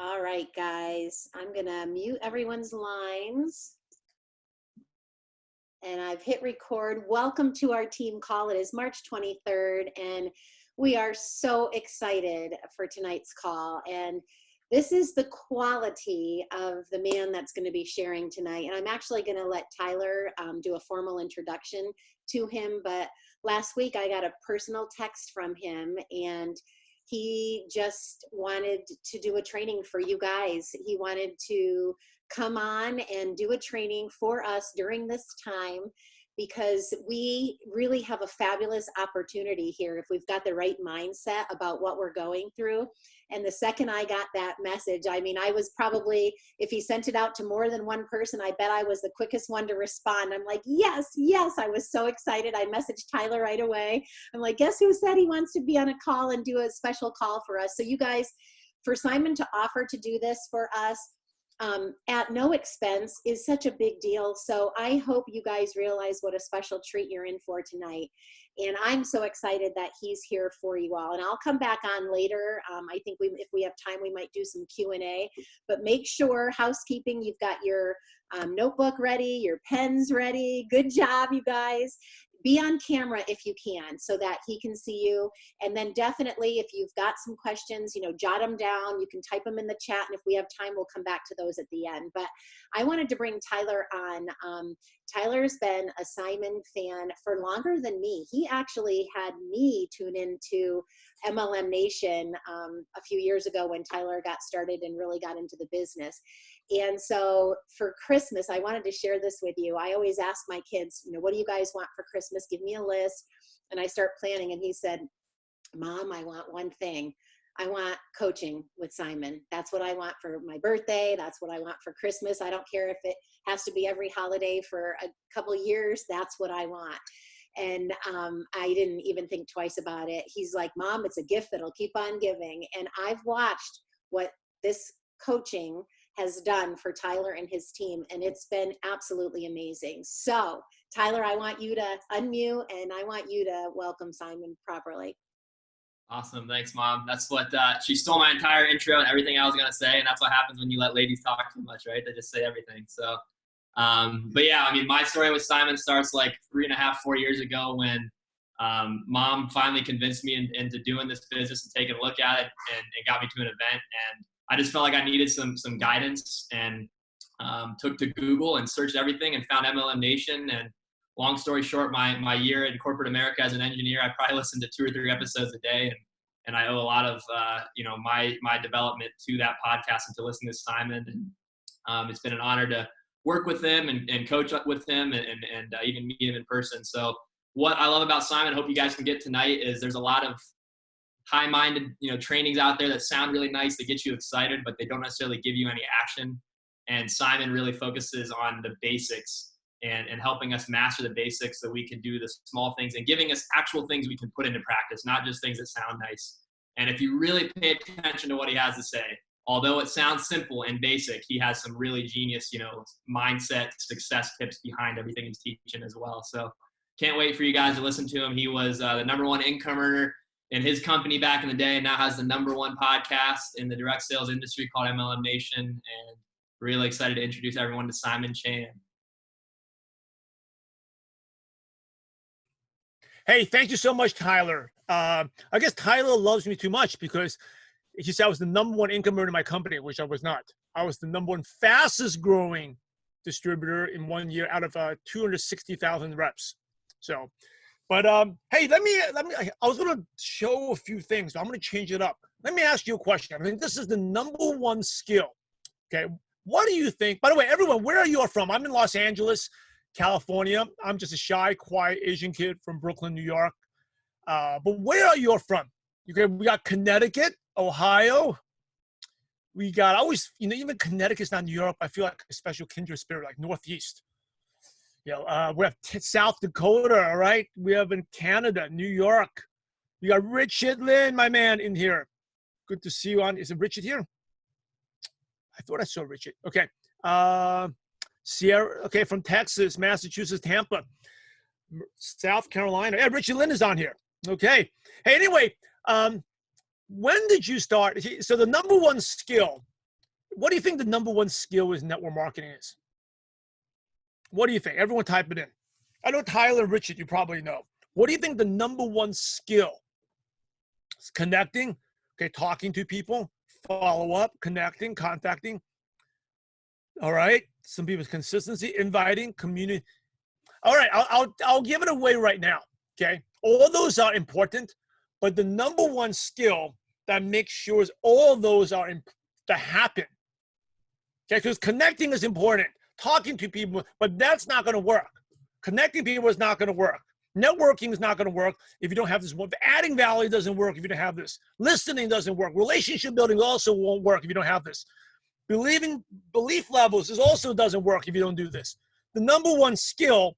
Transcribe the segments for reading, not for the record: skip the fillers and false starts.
All right, guys, I'm gonna mute everyone's lines. And I've hit record. Welcome to our team call. It is March 23rd, and we are so excited for tonight's call. And this is the quality of the man that's going to be sharing tonight. And I'm actually going to let Tyler do a formal introduction to him. But last week I got a personal text from him, and he just wanted to do a training for you guys. He wanted to come on and do a training for us during this time, because we really have a fabulous opportunity here if we've got the right mindset about what we're going through. And the second I got that message, I mean, I was probably, if he sent it out to more than one person, I bet I was the quickest one to respond. I'm like, yes, yes. I was so excited. I messaged Tyler right away. I'm like, guess who said he wants to be on a call and do a special call for us? So you guys, for Simon to offer to do this for us, at no expense is such a big deal. So I hope you guys realize what a special treat you're in for tonight. And I'm so excited that he's here for you all. And I'll come back on later. I think if we have time, we might do some Q&A. But make sure, housekeeping, you've got your notebook ready, your pens ready. Good job, you guys. Be on camera if you can, so that he can see you. And then definitely, if you've got some questions, jot them down. You can type them in the chat, and if we have time, we'll come back to those at the end. But I wanted to bring Tyler on. Tyler's been a Simon fan for longer than me. He actually had me tune into MLM Nation a few years ago when Tyler got started and really got into the business. And so for Christmas, I wanted to share this with you. I always ask my kids, what do you guys want for Christmas? Give me a list. And I start planning. And he said, Mom, I want one thing. I want coaching with Simon. That's what I want for my birthday. That's what I want for Christmas. I don't care if it has to be every holiday for a couple of years. That's what I want. And I didn't even think twice about it. He's like, Mom, it's a gift that'll keep on giving. And I've watched what this coaching has done for Tyler and his team, and it's been absolutely amazing. So Tyler, I want you to unmute, and I want you to welcome Simon properly. Awesome. Thanks, Mom. That's what she stole my entire intro and everything I was going to say. And that's what happens when you let ladies talk too much, right? They just say everything. So, but yeah, I mean, my story with Simon starts like 3.5, 4 years ago when Mom finally convinced me into doing this business and taking a look at it, and got me to an event. And I just felt like I needed some guidance, and took to Google and searched everything and found MLM Nation. And long story short, my year in corporate America as an engineer, I probably listened to 2 or 3 episodes a day, and I owe a lot of my development to that podcast and to listening to Simon. And it's been an honor to work with him and coach up with him and even meet him in person. So what I love about Simon, hope you guys can get tonight, is there's a lot of high-minded trainings out there that sound really nice, that get you excited, but they don't necessarily give you any action. And Simon really focuses on the basics and helping us master the basics so we can do the small things, and giving us actual things we can put into practice, not just things that sound nice. And if you really pay attention to what he has to say, although it sounds simple and basic, he has some really genius, mindset success tips behind everything he's teaching as well. So can't wait for you guys to listen to him. He was the #1 income earner in his company back in the day, and now has the #1 podcast in the direct sales industry called MLM Nation. And really excited to introduce everyone to Simon Chan. Hey, thank you so much, Tyler. I guess Tyler loves me too much, because he said I was the #1 income earner in my company, which I was not. I was the #1 fastest growing distributor in 1 year out of 260,000 reps. So, but hey, let me. I was going to show a few things, but I'm going to change it up. Let me ask you a question. I mean, this is the #1 skill. Okay, what do you think? By the way, everyone, where are you from? I'm in Los Angeles, California. I'm just a shy, quiet Asian kid from Brooklyn, New York. But where are you from? Okay, we got Connecticut, Ohio. We got even Connecticut's not New York. I feel like a special kindred spirit, like Northeast. We have South Dakota, all right? We have in Canada, New York. We got Richard Lynn, my man, in here. Good to see you on. Is it Richard here? I thought I saw Richard. Okay. Sierra, okay, from Texas, Massachusetts, Tampa, South Carolina. Yeah, Richard Lynn is on here. Okay. Hey, anyway, when did you start? So the #1 skill what do you think the number one skill is network marketing is? What do you think? Everyone type it in. I know Tyler and Richard, you probably know. What do you think the number one skill is? Connecting, okay, talking to people, follow up, connecting, contacting. All right. Some people's consistency, inviting, community. All right, I'll give it away right now. Okay. All those are important, but the number one skill that makes sure all those are to happen. Okay, because connecting is important. Talking to people, but that's not going to work. Connecting people is not going to work. Networking is not going to work if you don't have this. Adding value doesn't work if you don't have this. Listening doesn't work. Relationship building also won't work if you don't have this. Belief levels also doesn't work if you don't do this. The number one skill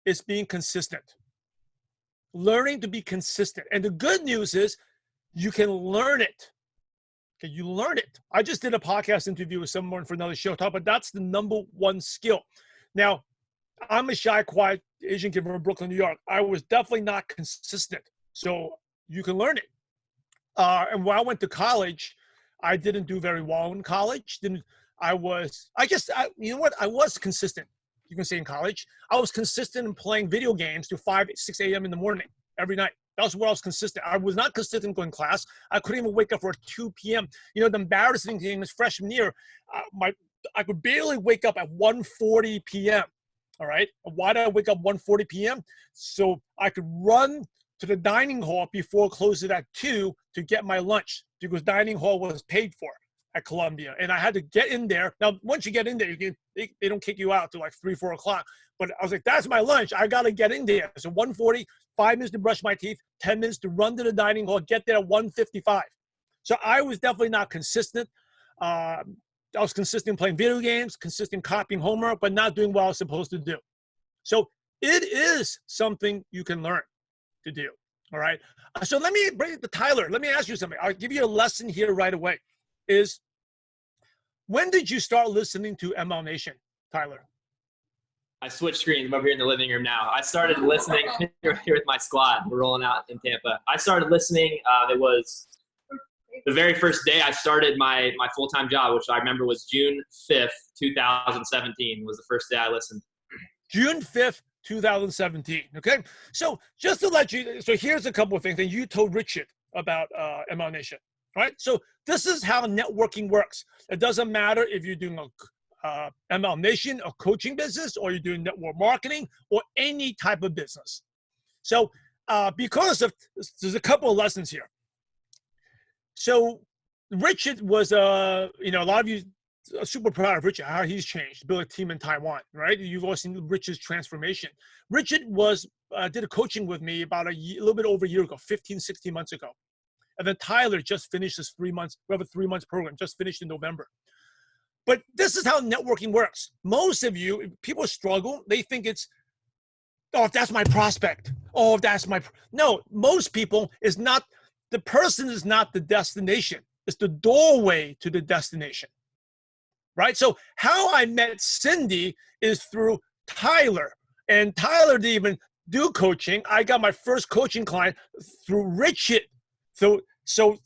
is being consistent. Learning to be consistent. And the good news is you can learn it. Okay, you learn it. I just did a podcast interview with someone for another show, but that's the number one skill. Now, I'm a shy, quiet Asian kid from Brooklyn, New York. I was definitely not consistent. So you can learn it. And when I went to college, I didn't do very well in college. You know what? I was consistent. You can say in college, I was consistent in playing video games to 5, 6 a.m. in the morning every night. That was where I was consistent. I was not consistent going to class. I couldn't even wake up for 2 p.m. You know, the embarrassing thing is freshman year, I could barely wake up at 1:40 p.m. All right. Why did I wake up 1:40 p.m.? So I could run to the dining hall before closing at 2 to get my lunch, because dining hall was paid for at Columbia. And I had to get in there. Now, once you get in there, they don't kick you out till like 3, 4 o'clock. But I was like, that's my lunch. I got to get in there. So 1:40, 5 minutes to brush my teeth, 10 minutes to run to the dining hall, get there at 1:55. So I was definitely not consistent. I was consistent in playing video games, consistent copying homework, but not doing what I was supposed to do. So it is something you can learn to do. All right. So let me bring it to Tyler. Let me ask you something. I'll give you a lesson here right away. When did you start listening to ML Nation, Tyler? I switched screens. I'm over here in the living room now. I started listening here with my squad. We're rolling out in Tampa. I started listening. It was the very first day I started my full-time job, which I remember was June 5th, 2017 was the first day I listened. June 5th, 2017. Okay. So just to let you, so here's a couple of things that you told Richard about ML Nation. Right. So this is how networking works. It doesn't matter if you're doing a ML Nation, a coaching business, or you're doing network marketing or any type of business. So because of, there's a couple of lessons here. So Richard was, a lot of you are super proud of Richard, how he's changed, built a team in Taiwan, right? You've all seen Richard's transformation. Richard did a coaching with me about a little bit over a year ago, 15, 16 months ago. And then Tyler just finished his 3 months. We have a 3-month program, just finished in November. But this is how networking works. Most of you, people struggle. They think it's, oh, if that's my prospect. Oh, if that's my, no, most people is not, the person is not the destination. It's the doorway to the destination, right? So how I met Cindy is through Tyler. And Tyler didn't even do coaching. I got my first coaching client through Richard. So,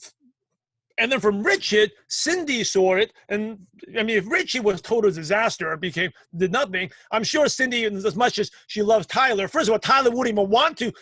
and then from Richard, Cindy saw it. And I mean, if Richard was total disaster, did nothing, I'm sure Cindy, as much as she loves Tyler, first of all, Tyler wouldn't even want to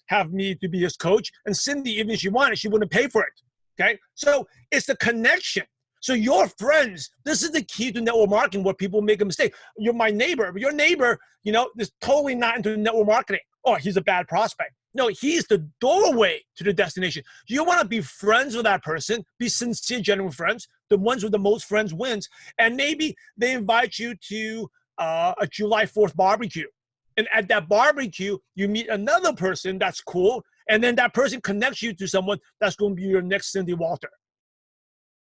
have me to be his coach. And Cindy, even if she wanted, she wouldn't pay for it. Okay. So it's the connection. So your friends, this is the key to network marketing where people make a mistake. You're my neighbor, but your neighbor, is totally not into network marketing. Oh, he's a bad prospect. No, he's the doorway to the destination. You want to be friends with that person, be sincere, genuine friends. The ones with the most friends wins. And maybe they invite you to a July 4th barbecue. And at that barbecue, you meet another person that's cool. And then that person connects you to someone that's going to be your next Cindy Walter.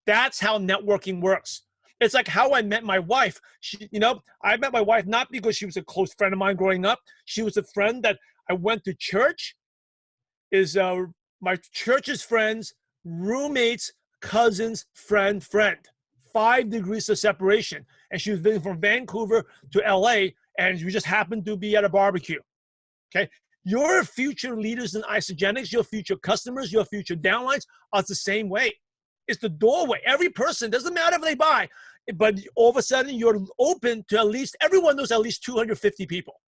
That's how networking works. It's like how I met my wife. I met my wife not because she was a close friend of mine growing up. She was a friend that I went to church, is my church's friends, roommates, cousins, friend. 5 degrees of separation. And she was visiting from Vancouver to LA, and we just happened to be at a barbecue. Okay. Your future leaders in Isogenics, your future customers, your future downlines are the same way. is the doorway. Every person, doesn't matter if they buy, but all of a sudden you're open to at least, everyone knows at least 250 people,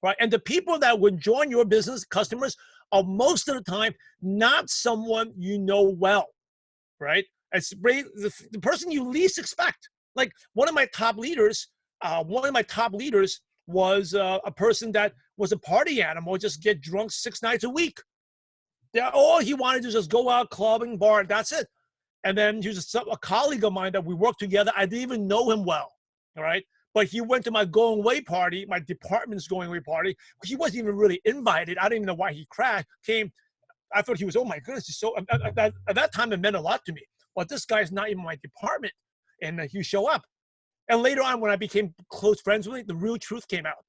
right? And the people that would join your business, customers, are most of the time not someone you know well, right? It's the person you least expect. Like one of my top leaders was a person that was a party animal, just get drunk 6 nights a week. All he wanted to just go out clubbing, bar, that's it. And then he was a colleague of mine that we worked together. I didn't even know him well, all right? But he went to my going away party, my department's going away party. He wasn't even really invited. I didn't even know why he came. I thought he was, oh my goodness. So at that time, it meant a lot to me. Well, this guy's not even my department. And he show up. And later on, when I became close friends with him, the real truth came out.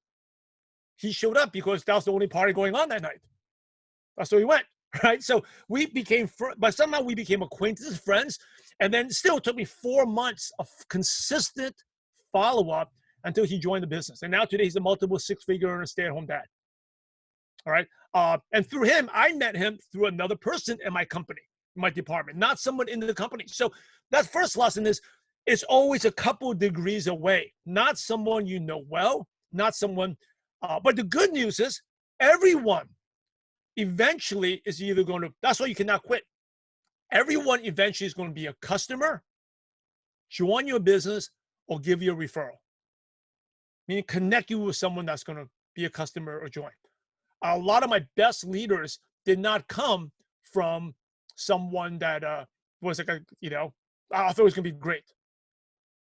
He showed up because that was the only party going on that night. That's where he went, right? So we became, but somehow we became acquaintances, friends. And then still it took me 4 months of consistent follow-up until he joined the business. And now today he's a multiple six-figure earner, stay-at-home dad. All right. And through him, I met him through another person in my company, in my department, not someone in the company. So that first lesson is, it's always a couple of degrees away, not someone you know well, not someone, but the good news is everyone eventually is either going to, that's why you cannot quit. Everyone eventually is going to be a customer, join your business, or give you a referral. Meaning connect you with someone that's going to be a customer or join. A lot of my best leaders did not come from someone that was like I thought it was going to be great.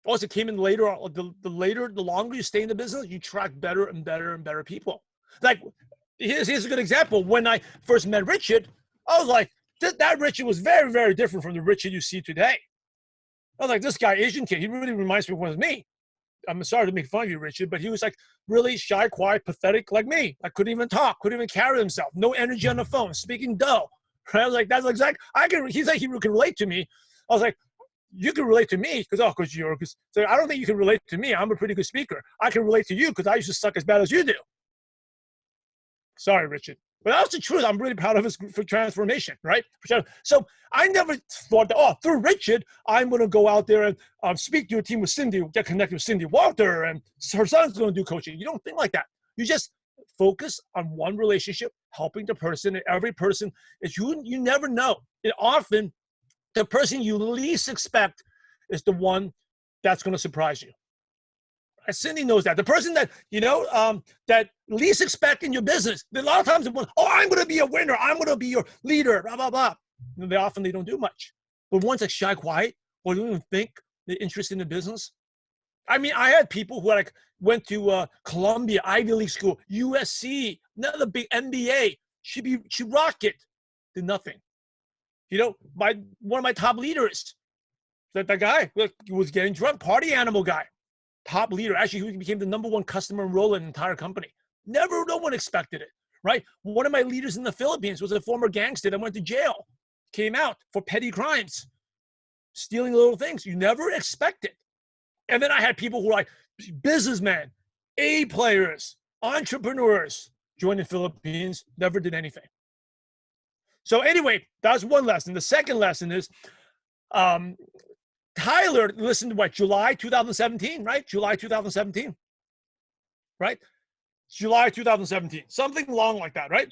Also came in later. The longer you stay in the business, you attract better and better and better people. Like here's a good example. When I first met Richard, I was like, that Richard was very, very different from the Richard you see today. I was like, this guy, Asian kid, he really reminds me of me. I'm sorry to make fun of you, Richard, but he was like really shy, quiet, pathetic like me. I couldn't even talk, couldn't even carry himself. No energy on the phone, speaking dull. Right? I was like, that's exact. He's like, he can relate to me. I was like, you can relate to me because so I don't think you can relate to me. I'm a pretty good speaker. I can relate to you because I used to suck as bad as you do. Sorry, Richard. But that's the truth. I'm really proud of his transformation, right? So I never thought that, through Richard, I'm going to go out there and speak to your team with Cindy, get connected with Cindy Walter, and her son's going to do coaching. You don't think like that. You just focus on one relationship, helping the person, and every person is you never know. And often, the person you least expect is the one that's going to surprise you. And Cindy knows that. The person that, that least expect in your business, a lot of times, I'm going to be a winner. I'm going to be your leader, blah, blah, blah. And they don't do much. But ones that shy quiet or don't even think they're interested in the business. I mean, I had people who went to Columbia, Ivy League school, USC, another big MBA. She rocked it. Did nothing. One of my top leaders, that guy was getting drunk, party animal guy, top leader. Actually, he became the #1 customer enroller in the entire company. No one expected it, right? One of my leaders in the Philippines was a former gangster that went to jail, came out for petty crimes, stealing little things. You never expect it. And then I had people who were like businessmen, A players, entrepreneurs, joined the Philippines, never did anything. So anyway, that's one lesson. The second lesson is Tyler listened to July 2017, right? July 2017, right? July 2017, something long like that, right?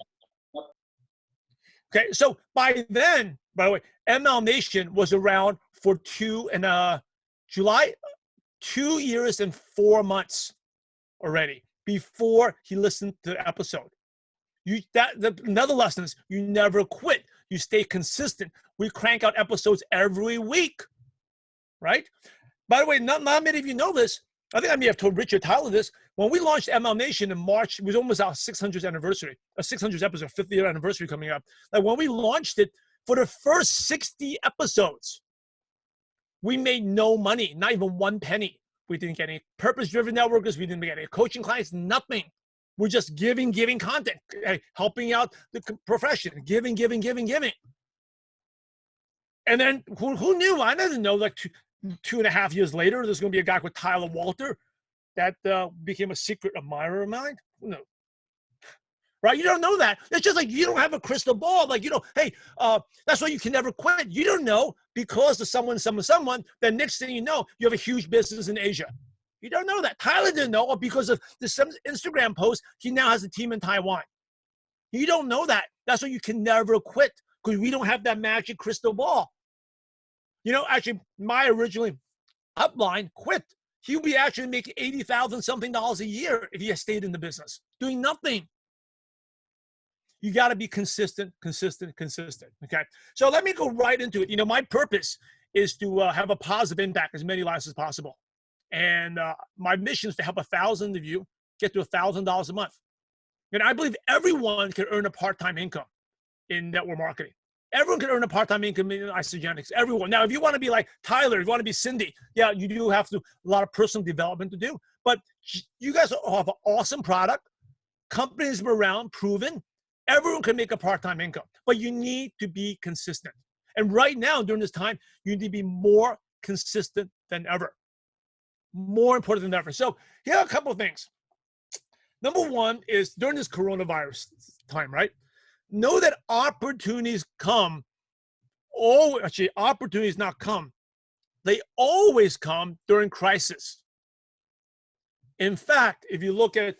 Okay, so by then, by the way, ML Nation was around for 2 years and 4 months already before he listened to the episode. Another lesson is you never quit. You stay consistent. We crank out episodes every week, right? By the way, not many of you know this. I think I may have told Richard Tyler this. When we launched ML Nation in March, it was almost our 600th anniversary, a 600th episode, 50th anniversary coming up. Like when we launched it, for the first 60 episodes, we made no money, not even 1 penny. We didn't get any purpose-driven networkers. We didn't get any coaching clients, nothing. We're just giving content, helping out the profession, giving. And then who knew? I didn't know, like 2.5 years later, there's going to be a guy with Tyler Walter that became a secret admirer of mine. Who knows? right? You don't know that. It's just like you don't have a crystal ball. Like, hey, that's why you can never quit. You don't know because of someone, then next thing you know, you have a huge business in Asia. You don't know that. Tyler didn't know, or because of this Instagram post, he now has a team in Taiwan. You don't know that. That's why you can never quit, because we don't have that magic crystal ball. Actually, my originally upline quit. He would be actually making $80,000 something a year if he had stayed in the business, doing nothing. You got to be consistent. Okay. So let me go right into it. My purpose is to have a positive impact as many lives as possible. And my mission is to help 1,000 of you get to $1,000 a month. And I believe everyone can earn a part-time income in network marketing. Everyone can earn a part-time income in Isagenix. Everyone. Now, if you want to be like Tyler, if you want to be Cindy, yeah, you do have to a lot of personal development to do. But you guys have an awesome product. Companies have been around, proven. Everyone can make a part-time income, but you need to be consistent. And right now, during this time, you need to be more consistent than ever. More important than ever. So here are a couple of things. Number one is during this coronavirus time, right? Know that opportunities come. Opportunities not come. They always come during crisis. In fact, if you look at,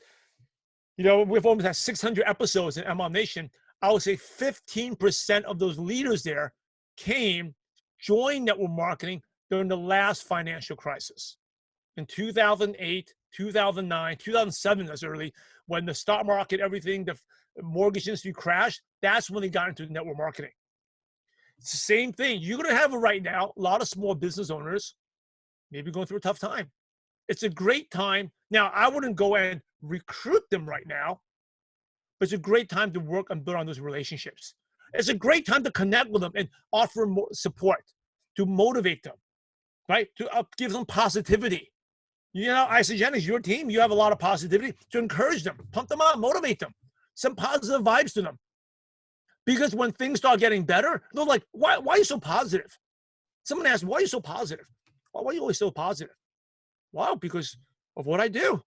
we've almost had 600 episodes in MLM Nation. I would say 15% of those leaders there joined network marketing during the last financial crisis. In 2008, 2009, 2007, that's early, when the stock market, everything, the mortgage industry crashed, that's when they got into network marketing. It's the same thing. You're going to have right now a lot of small business owners maybe going through a tough time. It's a great time. Now, I wouldn't go and recruit them right now, but it's a great time to work and build on those relationships. It's a great time to connect with them and offer more support, to motivate them, right? To give them positivity. Isagenix, your team, you have a lot of positivity to encourage them, pump them up, motivate them, some positive vibes to them. Because when things start getting better, they're like, why are you so positive? Someone asked, why are you so positive? Why are you always so positive? Well, because of what I do.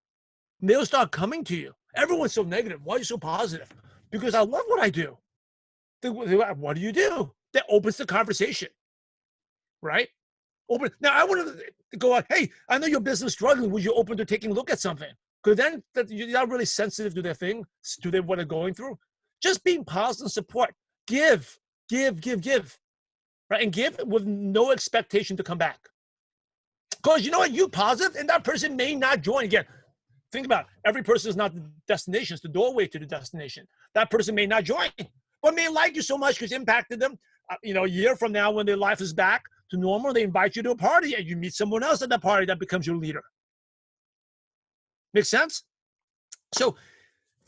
And they'll start coming to you. Everyone's so negative. Why are you so positive? Because I love what I do. What do you do? That opens the conversation, right? Now, I want to go, hey, I know your business is struggling. Would you open to taking a look at something? Because then you're not really sensitive to their thing, to what they're going through. Just being positive support. Give, right? And give with no expectation to come back. Because you know what? You positive, and that person may not join again. Think about it. Every person is not the destination. It's the doorway to the destination. That person may not join, but may like you so much because it impacted them. A year from now, when their life is back to normal, they invite you to a party and you meet someone else at that party that becomes your leader. Make sense? So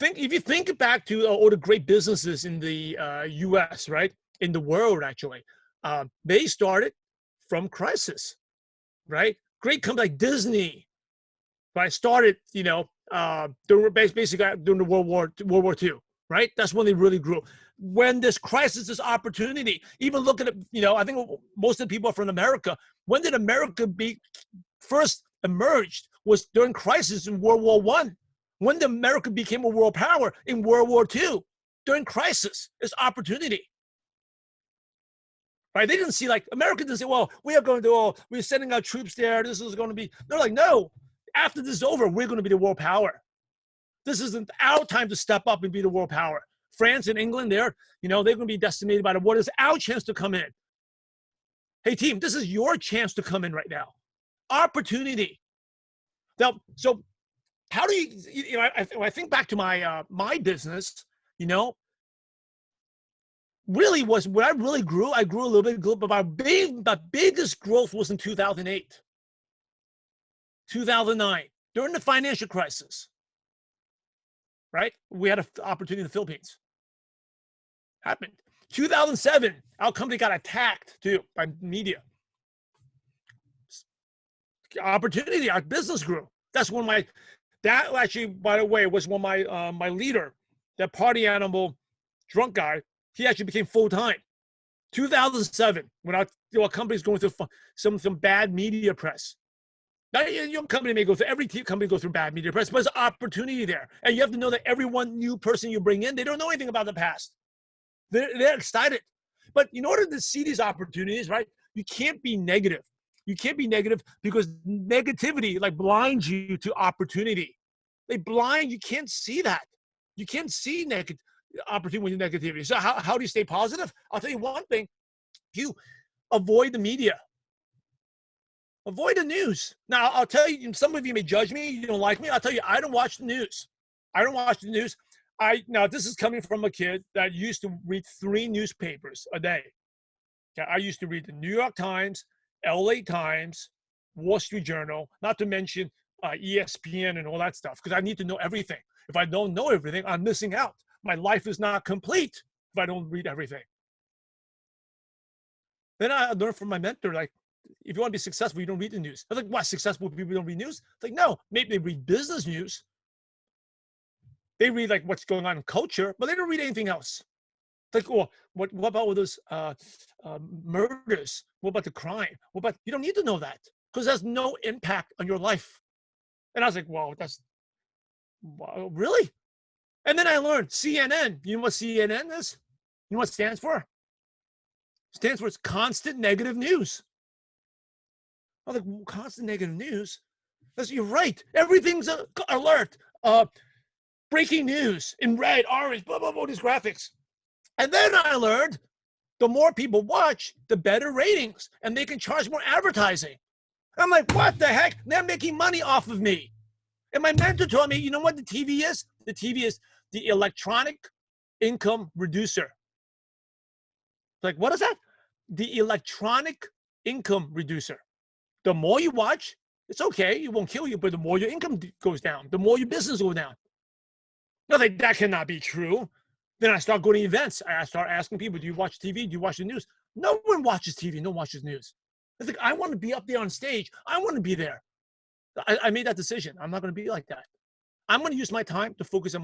if you think back to all the great businesses in the US, right? In the world, actually, they started from crisis, right? Great companies like Disney, right? Started, basically during the World War II, right? That's when they really grew. When this crisis, this opportunity, even look at it, I think most of the people are from America. When did America first emerged was during crisis in World War I. When the America became a world power in World War II, during crisis, it's opportunity. Right? They didn't see America didn't say, well, we're sending our troops there. This is going to be, they're like, no, after this is over, we're going to be the world power. This isn't our time to step up and be the world power. France and England, they're going to be decimated by the war. It's our chance to come in. Hey, team, this is your chance to come in right now. Opportunity. Now, so how do you, I think back to my business, really was when I really grew, I grew a little bit, but the biggest growth was in 2008, 2009, during the financial crisis, right? We had an opportunity in the Philippines. Happened. 2007, our company got attacked too by media. Opportunity, our business grew. That's when that actually, by the way, was when my leader, that party animal, drunk guy, he actually became full-time. 2007, when our company's going through some bad media press. Now, your company may go through, every company goes through bad media press, but there's opportunity there. And you have to know that every one new person you bring in, they don't know anything about the past. They're excited. But in order to see these opportunities, right, you can't be negative. You can't be negative because negativity like blinds you to opportunity. They blind, you can't see that. You can't see opportunity with negativity. So how do you stay positive? I'll tell you one thing. You avoid the media. Avoid the news. Now, I'll tell you, some of you may judge me. You don't like me. I'll tell you, I don't watch the news. I don't watch the news. Now, this is coming from a kid that used to read 3 newspapers a day. Okay, I used to read the New York Times, LA Times, Wall Street Journal, not to mention ESPN and all that stuff, because I need to know everything. If I don't know everything, I'm missing out. My life is not complete if I don't read everything. Then I learned from my mentor, like, if you want to be successful, you don't read the news. I was like, what, successful people don't read news? It's like, no, maybe they read business news. They read like what's going on in culture, but they don't read anything else. It's like, oh, what about all those murders? What about the crime? What about, you don't need to know that because it has no impact on your life. And I was like, wow, really? And then I learned CNN. You know what CNN is? You know what it stands for? It stands for it's constant negative news. I was like, constant negative news? You're right. Everything's alert. Breaking news in red, orange, blah, blah, blah, these graphics. And then I learned the more people watch, the better ratings, and they can charge more advertising. I'm like, what the heck? They're making money off of me. And my mentor told me, you know what the TV is? The TV is the electronic income reducer. Like, what is that? The electronic income reducer. The more you watch, it's okay, it won't kill you, but the more your income goes down, the more your business goes down. I was like, that cannot be true. Then I start going to events. I start asking people, do you watch TV? Do you watch the news? No one watches TV. No one watches news. I think I want to be up there on stage. I want to be there. I made that decision. I'm not going to be like that. I'm going to use my time to focus on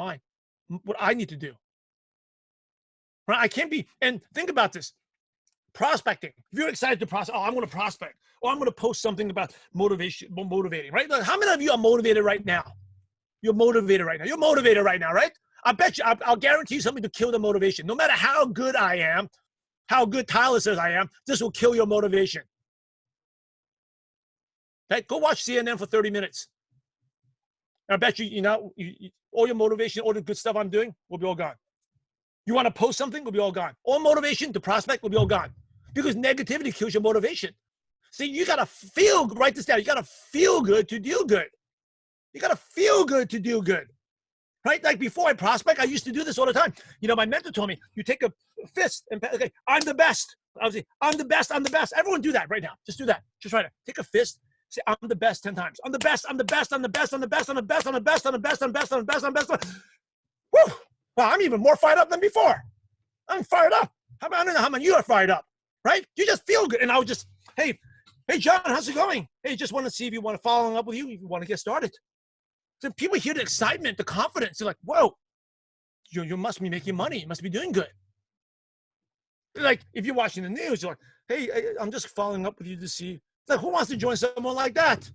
what I need to do. Right? I can't be, and think about this. Prospecting. If you're excited to prospect, I'm going to prospect. Or I'm going to post something about motivating, right? Like, how many of you are motivated right now? You're motivated right now. You're motivated right now, right? I bet you, I'll guarantee you something to kill the motivation. No matter how good I am, how good Tyler says I am, this will kill your motivation. Okay? Go watch CNN for 30 minutes. I bet you, all your motivation, all the good stuff I'm doing will be all gone. You want to post something, will be all gone. All motivation to prospect will be all gone. Because negativity kills your motivation. See, you got to write this down. You got to feel good to do good. You got to feel good to do good. Right? Like before I prospect, I used to do this all the time. My mentor told me, you take a fist and, okay, I'm the best. I was like, I'm the best, I'm the best. Everyone do that right now. Just do that. Just write it. Take a fist, say, I'm the best 10 times. I'm the best, I'm the best, I'm the best, I'm the best, I'm the best, I'm the best, I'm the best, I'm the best, I'm the best, I'm the best. Woo! Wow, I'm even more fired up than before. I'm fired up. I don't know how many of you are fired up, right? You just feel good. And I would just, hey, John, how's it going? Hey, just want to see if you want to follow up with you, if you want to get started. So people hear the excitement, the confidence. They're like, whoa, you must be making money. You must be doing good. Like, if you're watching the news, you're like, hey, I'm just following up with you to see. Like, who wants to join someone like that?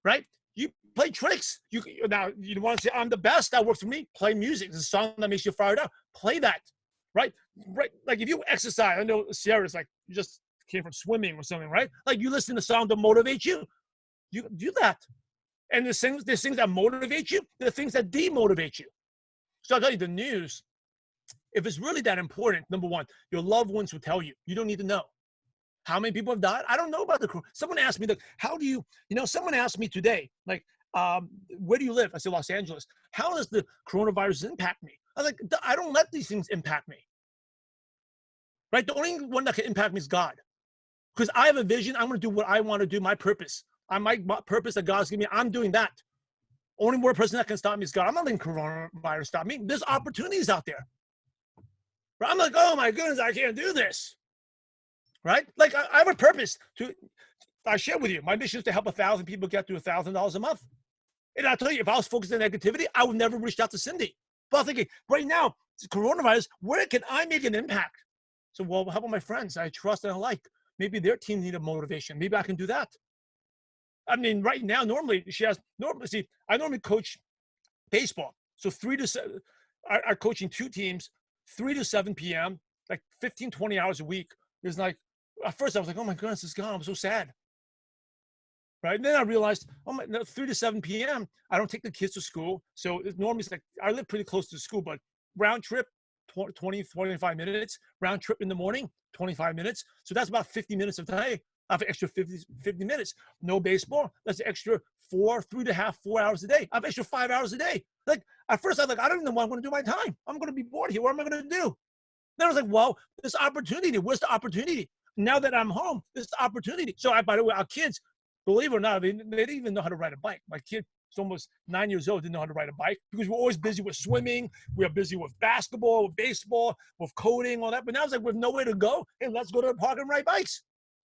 Right? You play tricks. Now, you want to say, I'm the best. That works for me. Play music. It's a song that makes you fired up. Play that. Right? Like, if you exercise, I know Sierra's like, you just came from swimming or something, right? Like, you listen to a song to motivate you. You do that. And there's things that motivate you, there are things that demotivate you. So I'll tell you, the news, if it's really that important, number one, your loved ones will tell you. You don't need to know. How many people have died? I don't know about the corona. Someone asked me, like, how do you, someone asked me today, like, where do you live? I said, Los Angeles. How does the coronavirus impact me? I was like, I don't let these things impact me. Right? The only one that can impact me is God. Because I have a vision. I'm going to do what I want to do, my purpose. My purpose that God's given me, I'm doing that. Only one person that can stop me is God. I'm not letting coronavirus stop me. There's opportunities out there. Right? I'm like, oh my goodness, I can't do this. Right? Like, I have a purpose. I share with you. My mission is to help 1,000 people get to $1,000 a month. And I'll tell you, if I was focused on negativity, I would never reach out to Cindy. But I'm thinking, right now, coronavirus, where can I make an impact? So, well, how about my friends I trust and I like? Maybe their team needed motivation. Maybe I can do that. I mean, right now, normally see, I normally coach baseball. So 3 to 7, I'm coaching 2 teams, 3 to 7 p.m., like 15, 20 hours a week. It's like, at first I was like, oh my goodness, it's gone. I'm so sad. Right. And then I realized, oh my, no, 3 to 7 p.m., I don't take the kids to school. So normally it's like, I live pretty close to the school, but round trip, 20, 25 minutes, round trip in the morning, 25 minutes. So that's about 50 minutes of day. I have extra 50 minutes. No baseball. That's an extra 3.5, 4 hours a day. I have extra 5 hours a day. Like at first I was like, I don't even know what I'm going to do my time. I'm going to be bored here. What am I going to do? Then I was like, well, this opportunity. Where's the opportunity? Now that I'm home, this is the opportunity. So by the way, our kids, believe it or not, they didn't even know how to ride a bike. My kid is almost 9 years old, didn't know how to ride a bike because we're always busy with swimming. We are busy with basketball, with baseball, with coding, all that. But now it's like, we have nowhere to go. Hey, let's go to the park and ride bikes.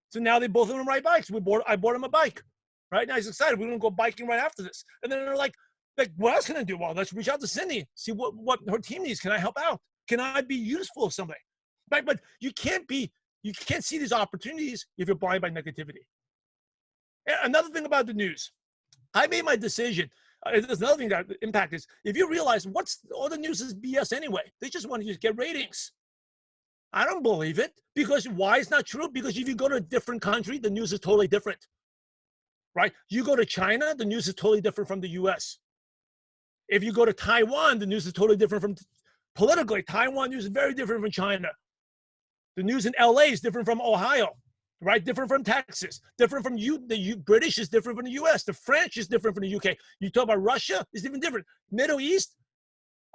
So now they both of them ride bikes. I bought them a bike. Right now he's excited. We're going to go biking right after this. And then they're like, what else can I do? Well, let's reach out to Cindy, see what her team needs. Can I help out? Can I be useful someday? Right? But you can't see these opportunities if you're blind by negativity. Another thing about the news, I made my decision. There's another thing that impact is if you realize all the news is BS anyway. They just want to just get ratings. I don't believe it because why it's not true? Because if you go to a different country, the news is totally different, right? You go to China, the news is totally different from the US. If you go to Taiwan, the news is totally different from politically. Taiwan news is very different from China. The news in LA is different from Ohio, right? Different from Texas, different from the British is different from the US. The French is different from the UK. You talk about Russia, it's even different. Middle East,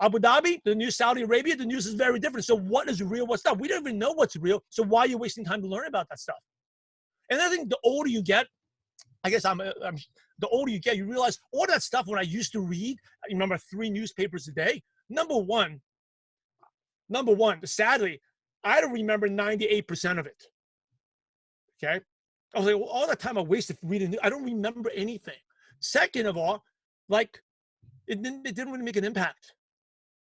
Abu Dhabi, the new Saudi Arabia, the news is very different. So what is real, what's not? We don't even know what's real. So why are you wasting time to learn about that stuff? And I think the older you get, I guess the older you get, you realize all that stuff when I used to read, I remember 3 newspapers a day. Number one, sadly, I don't remember 98% of it. Okay. I was like, well, all that time I wasted reading, I don't remember anything. Second of all, like it didn't really make an impact.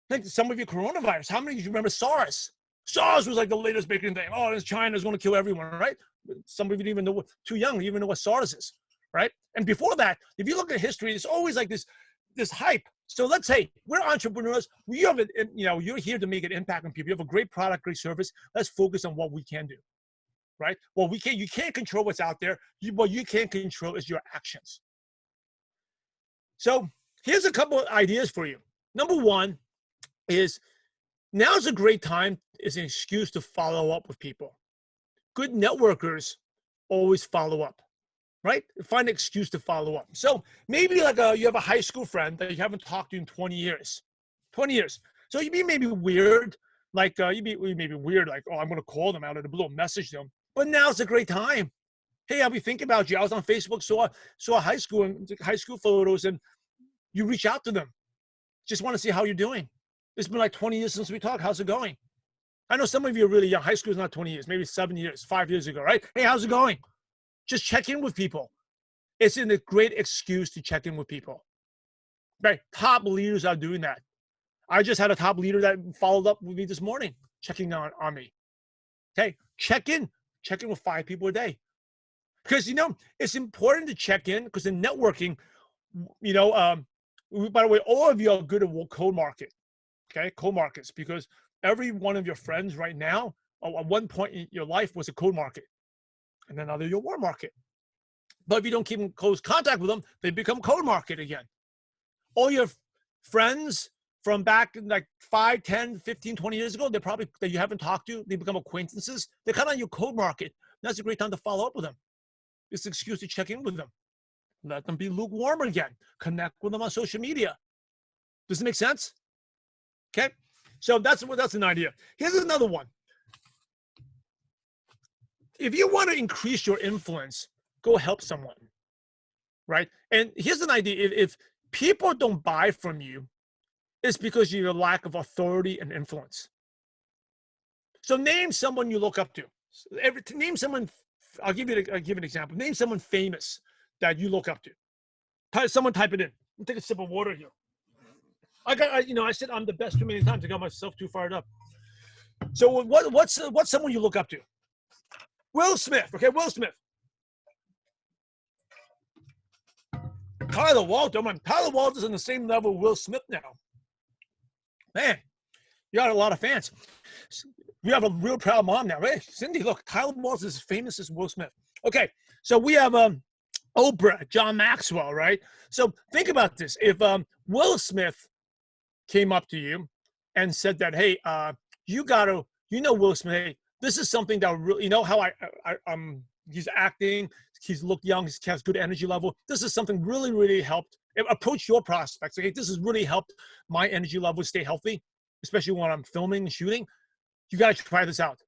Like some of your coronavirus, how many of you remember SARS? SARS was like the latest big thing. Oh, this China's going to kill everyone, right? Some of you didn't even know too young, you even know what SARS is, right? And before that, if you look at history, it's always like this hype. So let's say we're entrepreneurs. You're here to make an impact on people. You have a great product, great service. Let's focus on what we can do, right? Well, you can't control what's out there. What you can control is your actions. So here's a couple of ideas for you. Number one is now's a great time is an excuse to follow up with people. Good networkers always follow up, right? Find an excuse to follow up. So maybe like you have a high school friend that you haven't talked to in 20 years. 20 years. So you'd be maybe weird, like you'd be maybe weird, like, oh, I'm going to call them out of the blue, message them. But now's a great time. Hey, I'll be thinking about you. I was on Facebook, saw high school photos, and you reach out to them. Just want to see how you're doing. It's been like 20 years since we talked. How's it going? I know some of you are really young. High school is not 20 years, maybe 7 years, 5 years ago, right? Hey, how's it going? Just check in with people. It's a great excuse to check in with people. Right? Top leaders are doing that. I just had a top leader that followed up with me this morning, checking on me. Okay, check in with 5 people a day. Because, it's important to check in because in networking, by the way, all of you are good at cold market. Okay, cold markets, because every one of your friends right now, at one point in your life, was a cold market. And then now they're your warm market. But if you don't keep in close contact with them, they become cold market again. All your friends from back like 5, 10, 15, 20 years ago, that you haven't talked to, they become acquaintances. They're kind of on your cold market. That's a great time to follow up with them. It's an excuse to check in with them. Let them be lukewarm again. Connect with them on social media. Does it make sense? Okay. So that's an idea. Here's another one. If you want to increase your influence, go help someone, right? And here's an idea. If people don't buy from you, it's because of your lack of authority and influence. So name someone you look up to. Name someone, I'll give you an example. Name someone famous that you look up to. Someone type it in. I'll take a sip of water here. I said I'm the best too many times. I got myself too fired up. So what's someone you look up to? Will Smith. Okay, Will Smith. Tyler Walter. Tyler Walter's on the same level with Will Smith now. Man, you got a lot of fans. We have a real proud mom now. Hey, Cindy, look, Tyler Walter's as famous as Will Smith. Okay, so we have Oprah, John Maxwell, right? So think about this. If Will Smith came up to you and said that, hey, Will Smith, hey, this is something that really, how he's acting, he's looked young, he has good energy level. This is something really, really helped. Approach your prospects. Okay, this has really helped my energy level stay healthy, especially when I'm filming and shooting. You got to try this out.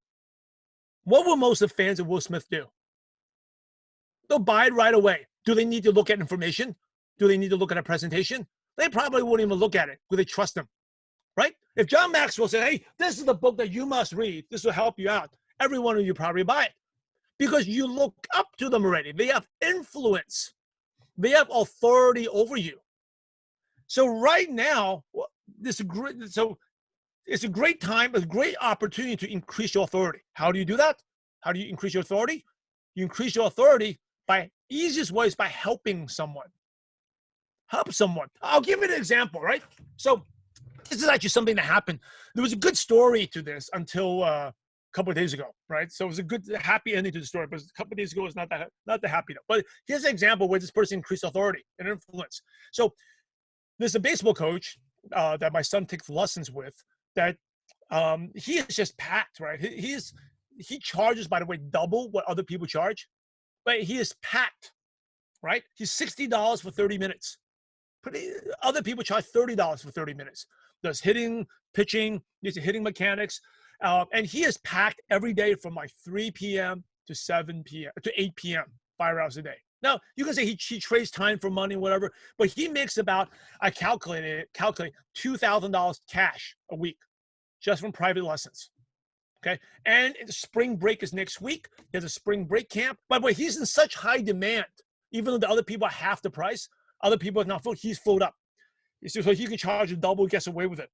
What will most of the fans of Will Smith do? They'll buy it right away. Do they need to look at information? Do they need to look at a presentation? They probably won't even look at it because they trust him, right? If John Maxwell said, hey, this is the book that you must read, this will help you out, every one of you probably buy it because you look up to them already. They have influence. They have authority over you. So right now, it's a great time, a great opportunity to increase your authority. How do you do that? How do you increase your authority? You increase your authority by easiest way is by helping someone. Help someone. I'll give you an example, right? So this is actually something that happened. There was a good story to this until a couple of days ago, right? So it was a good, happy ending to the story, but a couple of days ago, it's not that happy though. But here's an example where this person increased authority and influence. So there's a baseball coach that my son takes lessons with that he is just packed, right? He charges, by the way, double what other people charge, but he is packed, right? He's $60 for 30 minutes. Other people charge $30 for 30 minutes. Does hitting, pitching, there's hitting mechanics, and he is packed every day from like 3 p.m. to 7 p.m. to 8 p.m., 5 hours a day. Now, you can say he trades time for money, whatever, but he makes about, I calculate $2,000 cash a week just from private lessons. Okay. And spring break is next week. There's a spring break camp. By the way, he's in such high demand, even though the other people are half the price, other people are not full, he's filled up. So he can charge a double, gets away with it.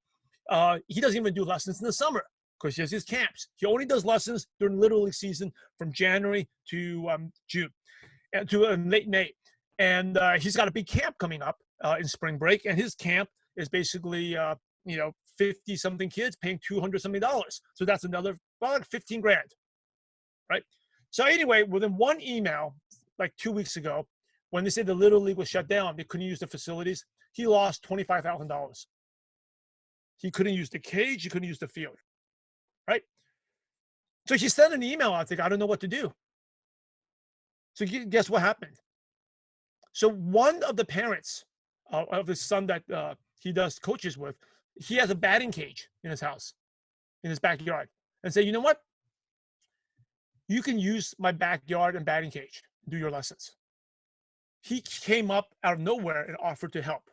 He doesn't even do lessons in the summer because he has his camps. He only does lessons during Little League season from January to June, and to late May. And he's got a big camp coming up in spring break. And his camp is basically, 50 something kids paying $200 something. So that's another, about like 15 grand, right? So anyway, within one email, like 2 weeks ago, when they said the Little League was shut down, they couldn't use the facilities, he lost $25,000. He couldn't use the cage, he couldn't use the field, right? So he sent an email out, like, I don't know what to do. So guess what happened? So one of the parents of his son that he does coaches with, he has a batting cage in his house, in his backyard, and say, you know what? You can use my backyard and batting cage, do your lessons. He came up out of nowhere and offered to help.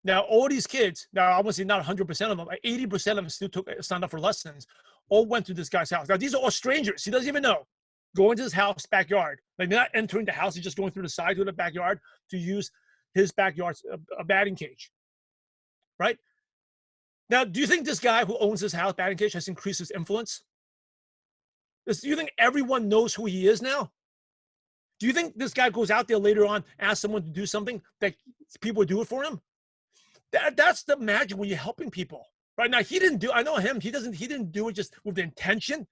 Now, all these kids, now I want to say not 100% of them, 80% of them still signed up for lessons, all went to this guy's house. Now, these are all strangers. He doesn't even know. Going to his house, backyard. Like, they're not entering the house. He's just going through the side of the backyard to use his backyard's a batting cage, right? Now, do you think this guy who owns his house, batting cage, has increased his influence? Do you think everyone knows who he is now? Do you think this guy goes out there later on, asks someone to do something that people do it for him? That's the magic when you're helping people. Right now, I know him, he didn't do it just with the intention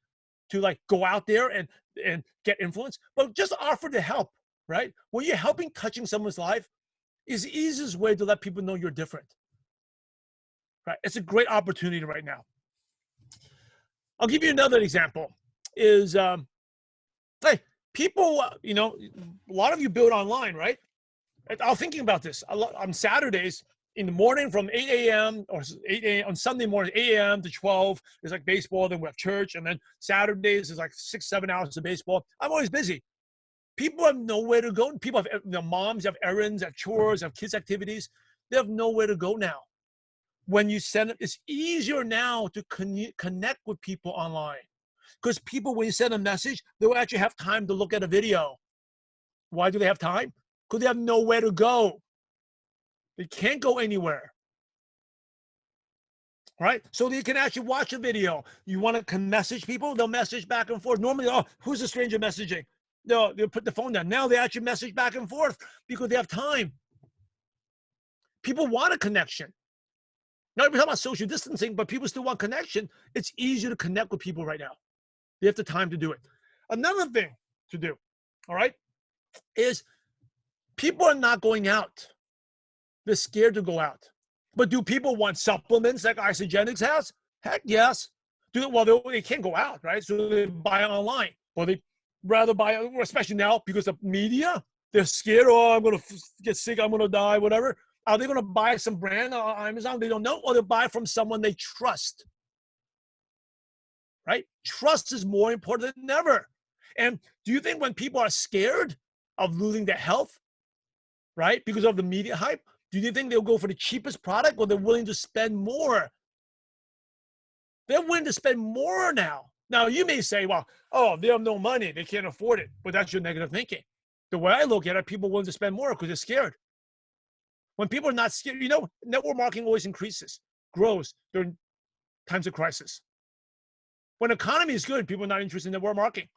to like go out there and get influence, but just offer to help, right? When you're helping, touching someone's life is the easiest way to let people know you're different, right? It's a great opportunity right now. I'll give you another example is, hey, people, a lot of you build online, right? I was thinking about this on Saturdays in the morning from 8 a.m. or 8 a.m. on Sunday morning, 8 a.m. to 12 is like baseball. Then we have church. And then Saturdays is like 6-7 hours of baseball. I'm always busy. People have nowhere to go. People have, moms have errands, have chores, have kids activities. They have nowhere to go now. When you send it, it's easier now to connect with people online. Because people, when you send a message, they will actually have time to look at a video. Why do they have time? Because they have nowhere to go. They can't go anywhere. Right? So they can actually watch a video. You want to message people, they'll message back and forth. Normally, oh, who's the stranger messaging? they'll put the phone down. Now they actually message back and forth because they have time. People want a connection. Not even talking about social distancing, but people still want connection. It's easier to connect with people right now. They have the time to do it. Another thing to do, all right, is people are not going out. They're scared to go out. But do people want supplements like Isogenics has? Heck yes. They can't go out, right? So they buy online. Or they rather buy, especially now because of media, they're scared, oh, I'm going to get sick, I'm going to die, whatever. Are they going to buy some brand on Amazon? They don't know. Or they buy from someone they trust, right? Trust is more important than ever. And do you think when people are scared of losing their health, right, because of the media hype, do you think they'll go for the cheapest product, or they're willing to spend more? They're willing to spend more now. Now, you may say, well, oh, they have no money, they can't afford it. But that's your negative thinking. The way I look at it, people are willing to spend more because they're scared. When people are not scared, network marketing always increases, grows during times of crisis. When the economy is good, people are not interested in network marketing.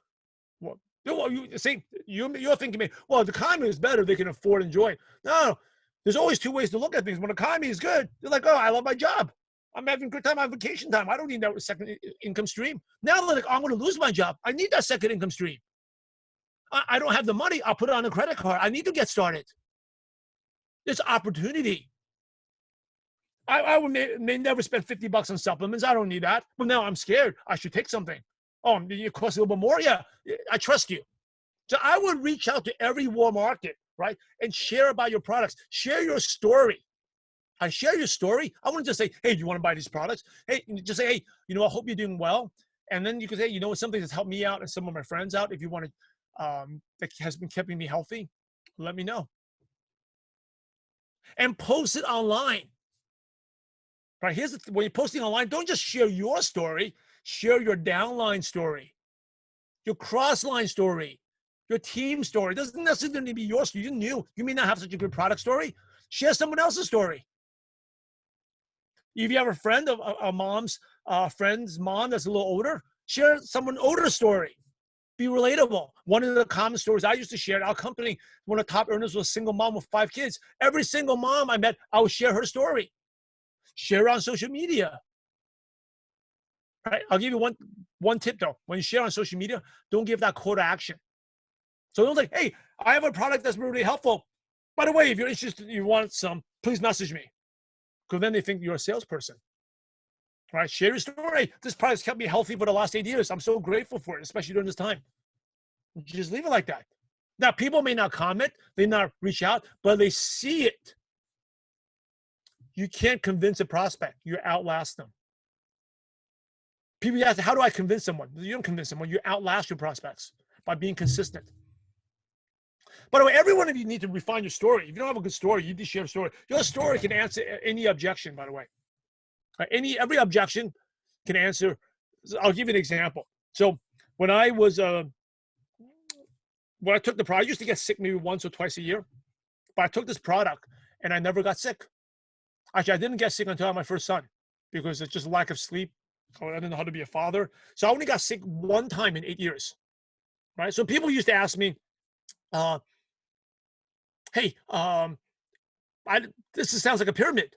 Well, you're thinking, well, the economy is better, they can afford and enjoy it. No, there's always two ways to look at things. When the economy is good, they're like, oh, I love my job. I'm having a good time on vacation time. I don't need that second income stream. Now they're like, I'm going to lose my job. I need that second income stream. I don't have the money. I'll put it on a credit card. I need to get started. There's opportunity. I may never spend $50 on supplements. I don't need that. But now I'm scared. I should take something. Oh, it costs a little bit more? Yeah, I trust you. So I would reach out to every warm market, right, and share about your products. Share your story. I share your story. I wouldn't just say, hey, do you want to buy these products? Hey, just say, hey, I hope you're doing well. And then you can say, something that's helped me out and some of my friends out. If you want to, that has been keeping me healthy, let me know. And post it online. Right? When you're posting online, don't just share your story. Share your downline story, your cross-line story, your team story. It doesn't necessarily need to be your story. You may not have such a good product story. Share someone else's story. If you have a friend, a mom's friend's mom that's a little older, share someone older's story. Be relatable. One of the common stories I used to share at our company, one of the top earners was a single mom with 5 kids. Every single mom I met, I would share her story. Share it on social media. Right? I'll give you one tip though. When you share on social media, don't give that call to action. So don't say, hey, I have a product that's really helpful. By the way, if you're interested, you want some, please message me. Because then they think you're a salesperson. Right? Share your story. This product's kept me healthy for the last 8 years. I'm so grateful for it, especially during this time. Just leave it like that. Now, people may not comment, they not reach out, but they see it. You can't convince a prospect. You outlast them. People ask, how do I convince someone? You don't convince someone. You outlast your prospects by being consistent. By the way, every one of you need to refine your story. If you don't have a good story, you need to share a story. Your story can answer any objection, by the way. Every objection can answer. I'll give you an example. So when I took the product, I used to get sick maybe once or twice a year, but I took this product and I never got sick. Actually, I didn't get sick until I had my first son because it's just lack of sleep. I didn't know how to be a father. So I only got sick one time in 8 years, right? So people used to ask me, hey, this sounds like a pyramid.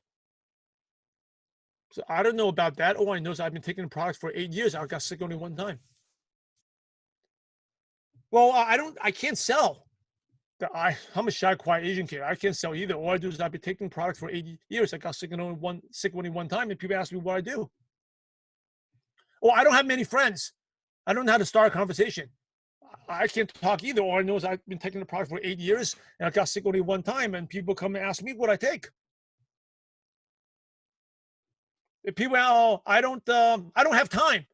So I don't know about that. All I know is I've been taking the products for 8 years. I got sick only one time. Well, I can't sell. I'm a shy, quiet Asian kid. I can't sell either. All I do is I've been taking products for 8 years. I got sick only one time, and people ask me what I do. Well, I don't have many friends. I don't know how to start a conversation. I can't talk either. All I know is I've been taking the product for 8 years, and I got sick only one time, and people come and ask me what I take. If people, I don't have time.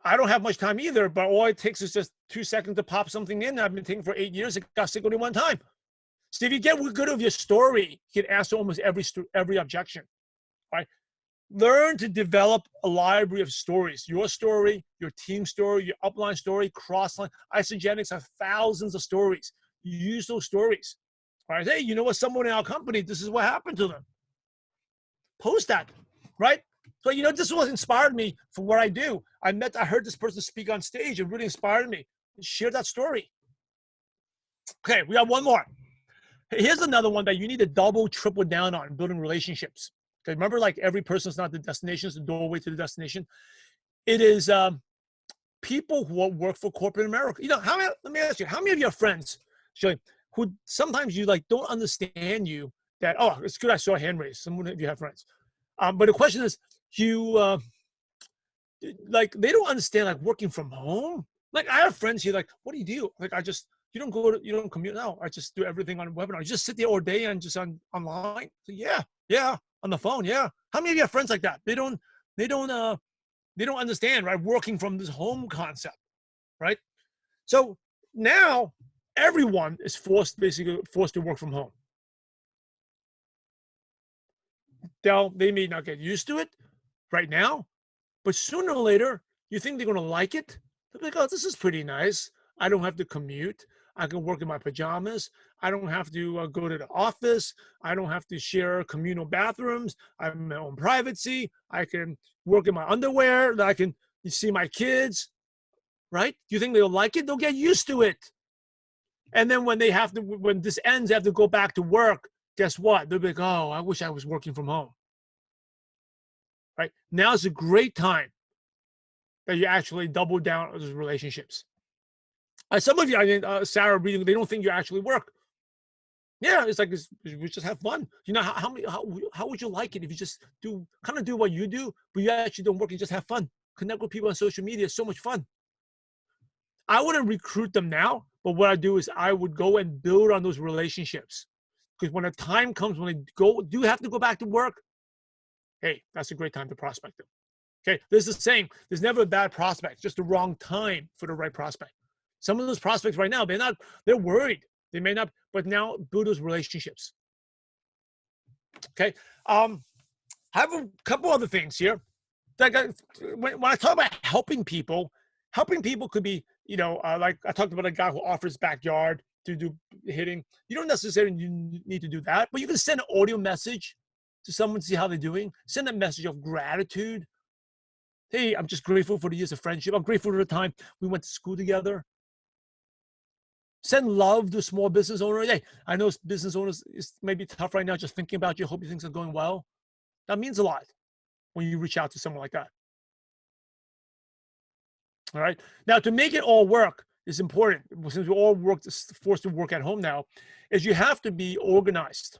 I don't have much time either, but all it takes is just 2 seconds to pop something in. I've been taking for 8 years. I got sick only one time. So if you get good of your story, you can answer almost every objection, right? Learn to develop a library of stories. Your story, your team story, your upline story, crossline. Isogenics have thousands of stories. You use those stories. Right? Hey, you know what? Someone in our company, this is what happened to them. Post that, right? So, this is what inspired me for what I do. I heard this person speak on stage. It really inspired me. Share that story. Okay, we got one more. Here's another one that you need to double, triple down on, building relationships. Okay, remember, like every person's not the destination, it's the doorway to the destination. It is people who work for corporate America. You know, let me ask you, how many of your friends, Shirley, who sometimes you like don't understand you that, oh, it's good I saw a hand raised. Someone of you have friends. But the question is, you like they don't understand like working from home. Like I have friends here, like, what do you do? Like you don't commute. No, I just do everything on webinar. You just sit there all day and just online. So yeah, on the phone. Yeah. How many of you have friends like that? They don't understand, right? Working from this home concept, right? So now everyone is basically forced to work from home. They may not get used to it right now, but sooner or later, you think they're going to like it? They're like, oh, this is pretty nice. I don't have to commute. I can work in my pajamas. I don't have to go to the office. I don't have to share communal bathrooms. I have my own privacy. I can work in my underwear. I can see my kids, right? Do you think they'll like it? They'll get used to it. And then when this ends, they have to go back to work. Guess what? They'll be like, oh, I wish I was working from home. Right? Now is a great time that you actually double down on those relationships. Some of you, Sarah reading, they don't think you actually work. Yeah, it's like we just have fun. You know, how would you like it if you just do what you do, but you actually don't work and just have fun? Connect with people on social media. It's so much fun. I wouldn't recruit them now, but what I do is I would go and build on those relationships. Because when the time comes when they do have to go back to work, hey, that's a great time to prospect them. Okay, there's a saying, there's never a bad prospect, just the wrong time for the right prospect. Some of those prospects right now, they're worried. They may not, but now build those relationships. Okay, I have a couple other things here. When I talk about helping people could be, like I talked about a guy who offers backyard to do hitting. You don't necessarily need to do that, but you can send an audio message to someone to see how they're doing. Send a message of gratitude. Hey, I'm just grateful for the years of friendship. I'm grateful for the time we went to school together. Send love to small business owners. Hey, I know business owners is maybe tough right now just thinking about you. Hope things are going well. That means a lot when you reach out to someone like that. All right. Now, to make it all work is important. Since we all forced to work at home now, is you have to be organized.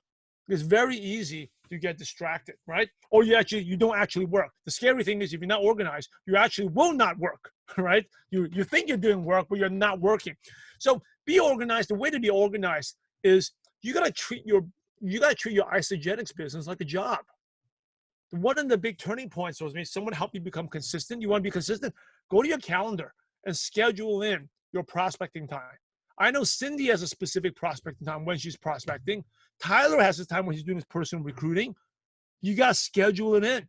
It's very easy to get distracted, right? Or you don't actually work. The scary thing is if you're not organized, you actually will not work, right? You think you're doing work, but you're not working. So be organized. The way to be organized is you gotta treat your isogenics business like a job. One of the big turning points was someone help you become consistent. You want to be consistent? Go to your calendar and schedule in your prospecting time. I know Cindy has a specific prospecting time when she's prospecting. Tyler has his time when he's doing his personal recruiting. You got to schedule it in.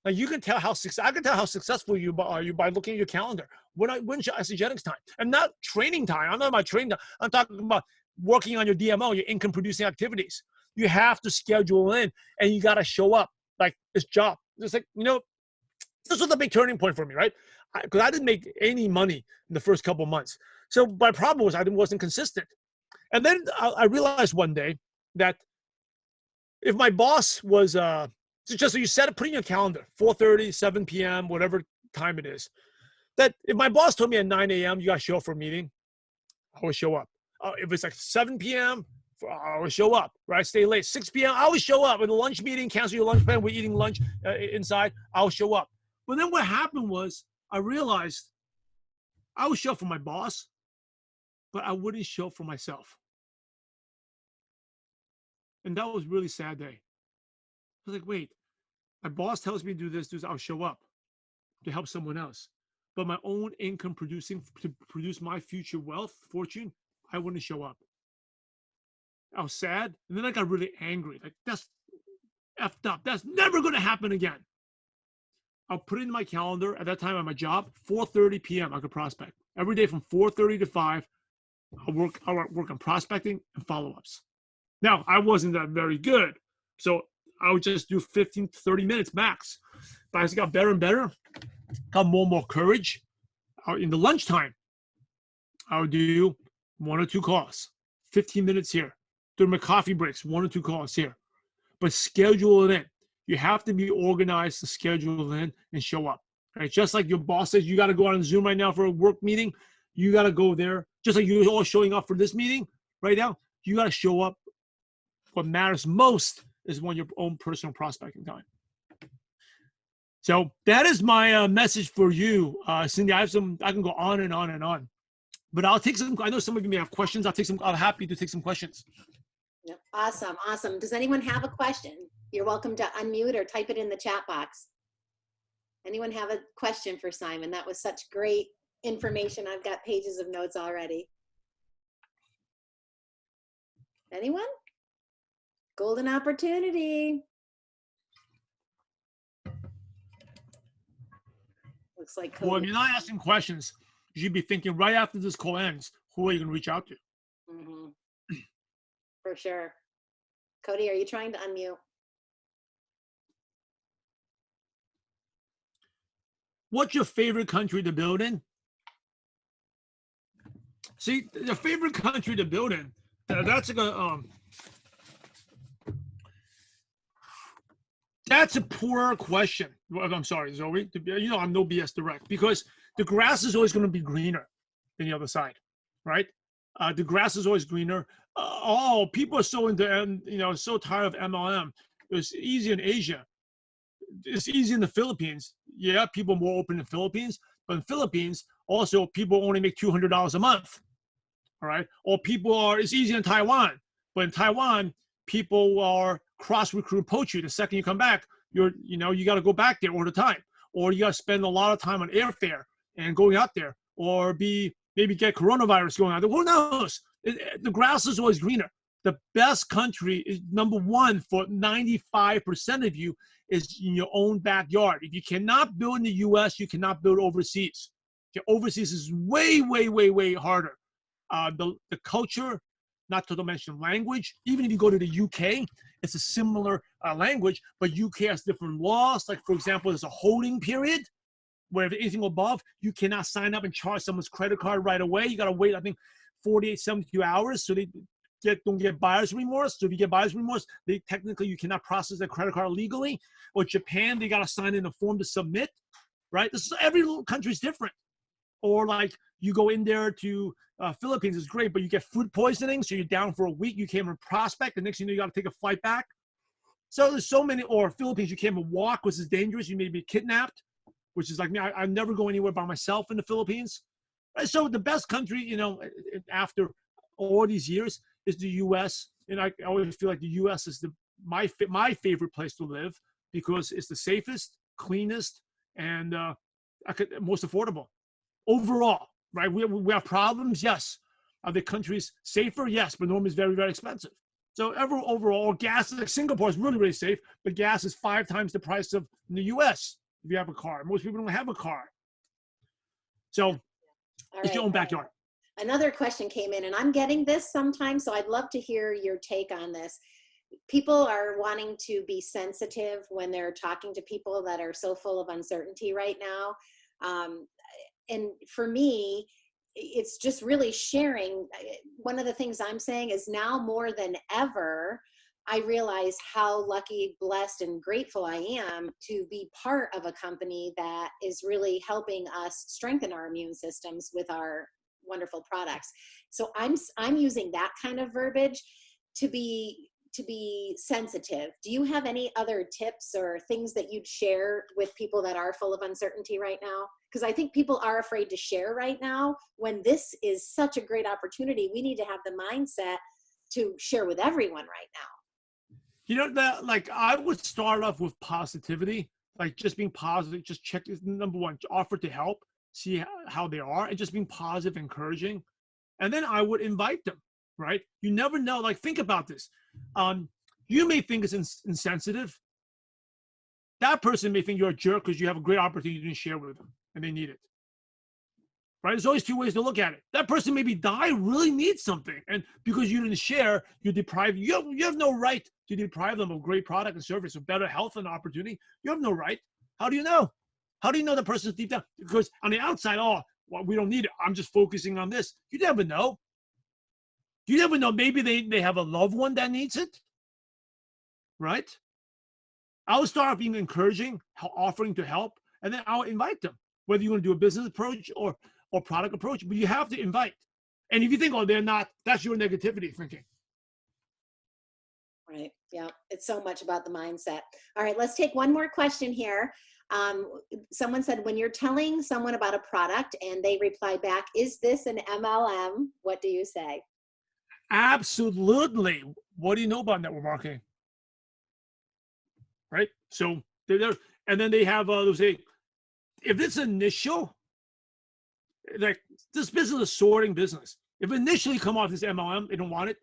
Now you can tell I can tell how successful you are by looking at your calendar. When's your isogenics time? And not training time. I'm not about training time. I'm talking about working on your DMO, your income producing activities. You have to schedule in and you got to show up like this job. It's like, this was a big turning point for me, right? Because I didn't make any money in the first couple of months. So my problem was I wasn't consistent. And then I realized one day that if my boss was, so you put in your calendar, 4:30, 7 p.m., whatever time it is, that if my boss told me at 9 a.m., you got to show up for a meeting, I would show up. If it's like 7 p.m., I would show up, right? Stay late. 6 p.m., I always show up. In the lunch meeting, cancel your lunch plan, we're eating lunch inside, I'll show up. But then what happened was I realized I would show up for my boss, but I wouldn't show up for myself. And that was a really sad day. I was like, wait, my boss tells me to do this, I'll show up to help someone else. But my own income to produce my future wealth, fortune, I wouldn't show up. I was sad. And then I got really angry. Like, that's effed up. That's never going to happen again. I'll put it in my calendar at that time at my job, 4:30 p.m. I could prospect. Every day from 4:30 to 5, I'll work on prospecting and follow-ups. Now, I wasn't that very good. So I would just do 15 to 30 minutes max. But as I got better and better, got more and more courage. In the lunchtime, I would do 1 or 2 calls. 15 minutes here. During my coffee breaks, 1 or 2 calls here. But schedule it in. You have to be organized to schedule it in and show up. Right? Just like your boss says, you got to go on Zoom right now for a work meeting. You got to go there. Just like you're all showing up for this meeting right now, you got to show up. What matters most is when your own personal prospecting time. So that is my message for you, Cindy. I can go on and on and on, but I'll take some. I know some of you may have questions. I'm happy to take some questions. Yep. Awesome. Awesome. Does anyone have a question? You're welcome to unmute or type it in the chat box. Anyone have a question for Simon? That was such great information. I've got pages of notes already. Anyone? Golden opportunity. Looks like Cody. Well, if you're not asking questions, you should be thinking right after this call ends, who are you going to reach out to? Mm-hmm. For sure. Cody, are you trying to unmute? What's your favorite country to build in? See, the favorite country to build in, that's a poor question. I'm sorry, Zoe. I'm no BS direct, because the grass is always going to be greener than the other side, right? The grass is always greener. People are so so tired of MLM. It's easy in Asia. It's easy in the Philippines. Yeah, people are more open in the Philippines, but in the Philippines, also people only make $200 a month. All right. It's easy in Taiwan, but in Taiwan, people are cross-recruit poach you. The second you come back, you got to go back there all the time, or you got to spend a lot of time on airfare and going out there, or maybe get coronavirus going out there. Who knows? The grass is always greener. The best country is number one for 95% of you is in your own backyard. If you cannot build in the U.S., you cannot build overseas. Okay, overseas is way, way, way, way harder. The culture, not to mention language. Even if you go to the UK, it's a similar language, but UK has different laws. Like, for example, there's a holding period where if anything above, you cannot sign up and charge someone's credit card right away. You got to wait, I think, 48, 72 hours so they don't get buyer's remorse. So if you get buyer's remorse, technically you cannot process their credit card legally. Or Japan, they got to sign in a form to submit, right? Every little country is different. Or like you go in there to Philippines, is great, but you get food poisoning, so you're down for a week. You came from prospect, the next thing you got to take a flight back. So there's so many. Or Philippines, you came to walk, which is dangerous. You may be kidnapped, which is like me. I never go anywhere by myself in the Philippines. So the best country, after all these years, is the U.S. And I always feel like the U.S. is my favorite place to live because it's the safest, cleanest, and most affordable. Overall, right? We have problems, yes. Are the countries safer? Yes, but normally it's very, very expensive. So overall, gas, like Singapore is really, really safe, but gas is 5 times the price of in the U.S. if you have a car. Most people don't have a car. So it's your own backyard. Another question came in, and I'm getting this sometimes, so I'd love to hear your take on this. People are wanting to be sensitive when they're talking to people that are so full of uncertainty right now. And for me, it's just really sharing. One of the things I'm saying is now more than ever, I realize how lucky, blessed, and grateful I am to be part of a company that is really helping us strengthen our immune systems with our wonderful products. So I'm using that kind of verbiage to be sensitive. Do you have any other tips or things that you'd share with people that are full of uncertainty right now? Because I think people are afraid to share right now when this is such a great opportunity. We need to have the mindset to share with everyone right now. I would start off with positivity, like just being positive, just check, number one, offer to help, see how they are, and just being positive, encouraging. And then I would invite them, right? You never know. Like, think about this. You may think it's insensitive. That person may think you're a jerk because you have a great opportunity to share with them and they need it. Right? There's always 2 ways to look at it. That person maybe really needs something. And because you didn't share, you have no right to deprive them of great product and service, of better health and opportunity. You have no right. How do you know? How do you know the person's deep down? Because on the outside, we don't need it. I'm just focusing on this. You never know. You never know. Maybe they have a loved one that needs it, right? I would start being encouraging, offering to help, and then I'll invite them, whether you want to do a business approach or product approach, but you have to invite. And if you think, oh, they're not, that's your negativity thinking. Right. Yeah. It's so much about the mindset. All right. Let's take one more question here. Someone said, when you're telling someone about a product and they reply back, is this an MLM? What do you say? Absolutely. What do you know about network marketing? Right. So they're there, and then they have they'll say, if it's initial, like this business is a sorting business. If initially come off this MLM, they don't want it.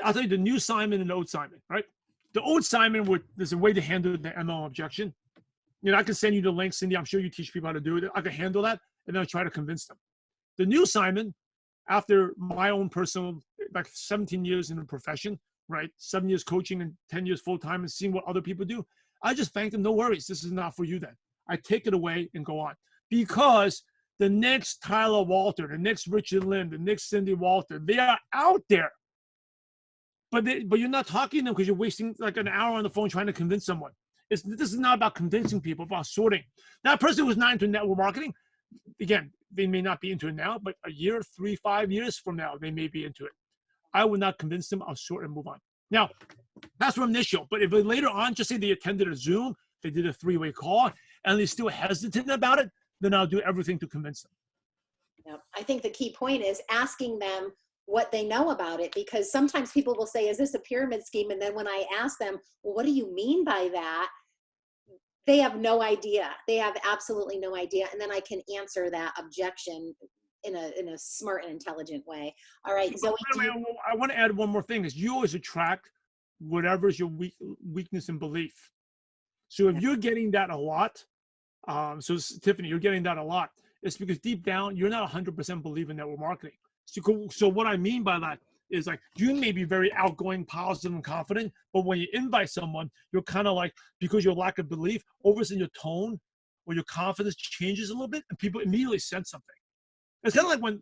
I'll tell you the new Simon and the old Simon, right? The old Simon there's a way to handle the MLM objection. You know, I can send you the link, Cindy. I'm sure you teach people how to do it. I can handle that, and then I try to convince them. The new Simon, after my own personal, like 17 years in the profession, right? 7 years coaching and 10 years full-time and seeing what other people do, I just thank them, no worries. This is not for you then. I take it away and go on. Because the next Tyler Walter, the next Richard Lynn, the next Cindy Walter, they are out there. But you're not talking to them because you're wasting like an hour on the phone trying to convince someone. This is not about convincing people, about sorting. That person who's not into network marketing, again, they may not be into it now, but a year, 3, 5 years from now, they may be into it. I would not convince them. I'll sort and move on. Now, that's from initial. But if later on, just say they attended a Zoom, they did a 3-way call, and they're still hesitant about it, then I'll do everything to convince them. Yeah. I think the key point is asking them what they know about it, because sometimes people will say, is this a pyramid scheme? And then when I ask them, well, what do you mean by that? They have no idea. They have absolutely no idea. And then I can answer that objection in a smart and intelligent way. All right, Zoe. I want to add one more thing is you always attract whatever's your weakness and belief. So if you're getting that a lot, so Tiffany, you're getting that a lot, it's because deep down, you're not 100% believe in network marketing. So what I mean by that is like, you may be very outgoing, positive, and confident, but when you invite someone, you're kind of like, because your lack of belief, all of a sudden your tone or your confidence changes a little bit and people immediately sense something. It's kind of like when,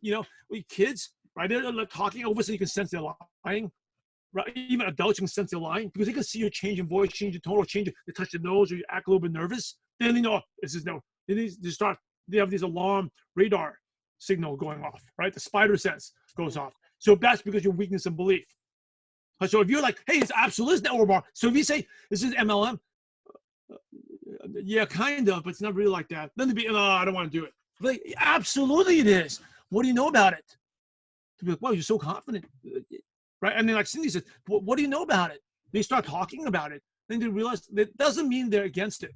with kids, right? They're talking, all of a sudden you can sense they're lying, right? Even adults can sense they're lying because they can see your change in voice, change in tone, or change, they touch your nose or you act a little bit nervous. Then they know, this is no, they have these alarm radar signal going off, right? The spider sense goes off. So that's because your weakness and belief. So if you're like, hey, it's absolute network marketing. So if you say, this is MLM, yeah, kind of, but it's not really like that. Then they'd be, no, I don't want to do it. Like, absolutely it is. What do you know about it? To be like, wow, you're so confident, right? And then like Cindy says, what do you know about it? They start talking about it. Then they realize that doesn't mean they're against it.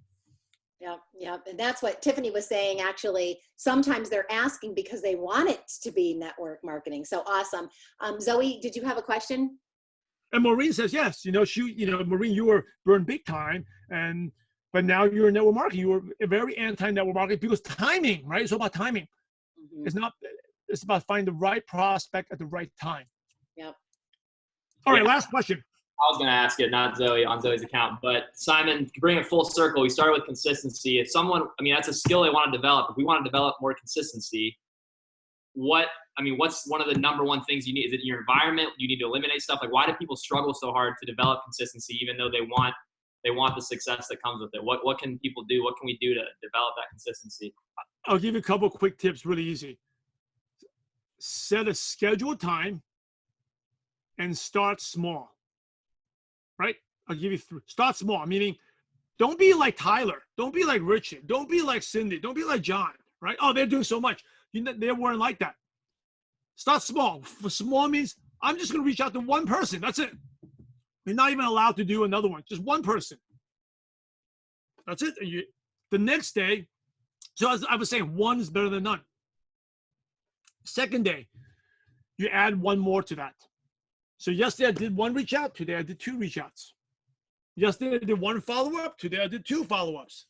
Yeah, yeah. And that's what Tiffany was saying, actually. Sometimes they're asking because they want it to be network marketing. So awesome. Zoe, did you have a question? And Maureen says, yes, Maureen, you were burned big time. But now you're in network marketing. You were very anti-network marketing because timing, right? It's all about timing. Mm-hmm. It's about finding the right prospect at the right time. Yep. All right, last question. I was going to ask it, not Zoe, on Zoe's account, but Simon, to bring it full circle, we started with consistency. If someone, that's a skill they want to develop. If we want to develop more consistency, what's one of the number one things you need? Is it your environment? You need to eliminate stuff. Like, why do people struggle so hard to develop consistency, even though they want the success that comes with it? What can people do? What can we do to develop that consistency? I'll give you a couple of quick tips, really easy. Set a scheduled time and start small. Right? I'll give you 3. Start small, meaning don't be like Tyler. Don't be like Richard. Don't be like Cindy. Don't be like John, right? Oh, they're doing so much. They weren't like that. Start small. For small means I'm just going to reach out to one person. That's it. You're not even allowed to do another one. Just one person. That's it. And the next day, so as I was saying, one is better than none. Second day, you add one more to that. So yesterday I did 1 reach out. Today I did 2 reach outs. Yesterday I did 1 follow-up. Today I did 2 follow-ups.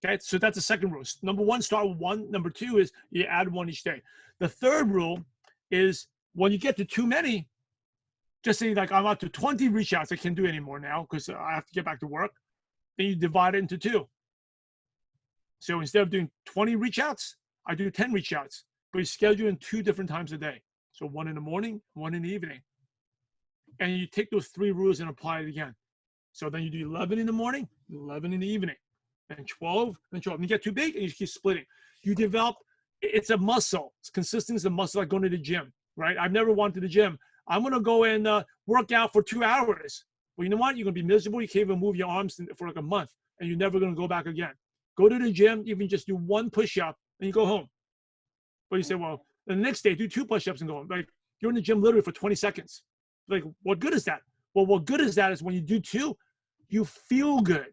Okay, so that's the second rule. Number 1, start with 1. Number 2 is you add 1 each day. The third rule is when you get to too many, just say like I'm up to 20 reach outs. I can't do anymore now because I have to get back to work. Then you divide it into 2. So instead of doing 20 reach outs, I do 10 reach outs, but you schedule in 2 different times a day. So 1 in the morning, 1 in the evening. And you take those 3 rules and apply it again. So then you do 11 in the morning, 11 in the evening, and 12, and 12. And you get too big and you keep splitting. You develop, it's a muscle. It's consistent as a muscle, like going to the gym, right? I've never wanted to the gym. I'm going to go and work out for 2 hours. Well, you know what? You're going to be miserable. You can't even move your arms for like a month, and you're never going to go back again. Go to the gym, even just do 1 push-up, and you go home. But you say, well, the next day, do 2 push-ups and go home. Like, you're in the gym literally for 20 seconds. Like, what good is that? Well, what good is that is when you do 2, you feel good.